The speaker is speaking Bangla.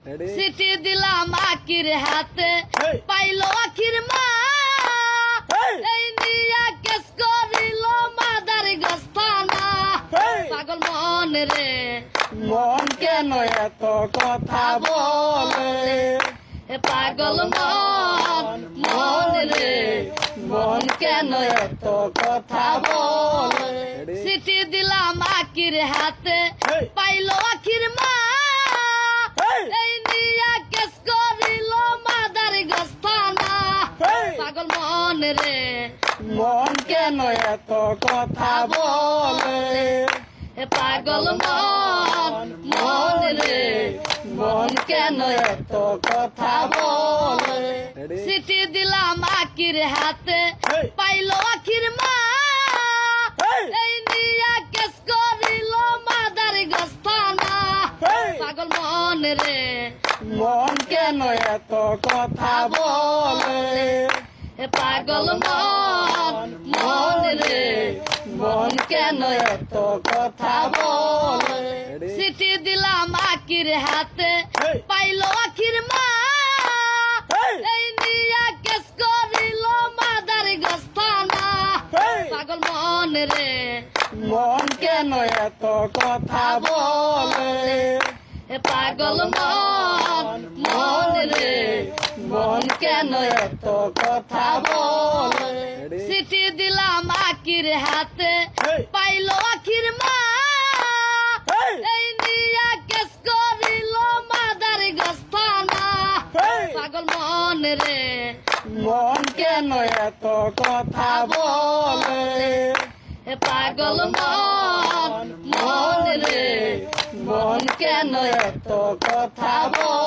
সিটি দিলাম আকির হাতে পাইলো আখির মা এই নিয়া কেস করিল মাদার গস্তানা পাগল মন রে মন কেন এত কথা বলে পাগল মন মন রে মন কেন এত কথা বলে সিটি দিলাম আকির হাতে পাইলো আখির মা এই নিয়া কেস করিল মাদার গস্তানা পাগল মন রে মন কেন এত কথা বলে পাগল মন মন রে মন কেন এত কথা বলে সিটি দিলাম আকির হাতে পাইলো আখির মা এই নিয়া কেস করিল মাদার গস্তানা পাগল মন রে মন কেন এত কথা বলে পাগল মন মন রে মন কেন এত কথা বলে সিটি দিলাম আকির হাতে পাইলো আখির মা এই নিয়া কেস করিল মাদার গস্তানা পাগল মন রে মন কেন এত কথা বলে পাগল মন মন রে মন কেন এত কথা বলে সিটি দিলাম আকির হাতে পাইলো আখির মা এই নিয়া কেস করিল মাদার গস্তানা পাগল মন রে মন কেন এত কথা বলে পাগল মন মন রে মন কেন এত কথা বলে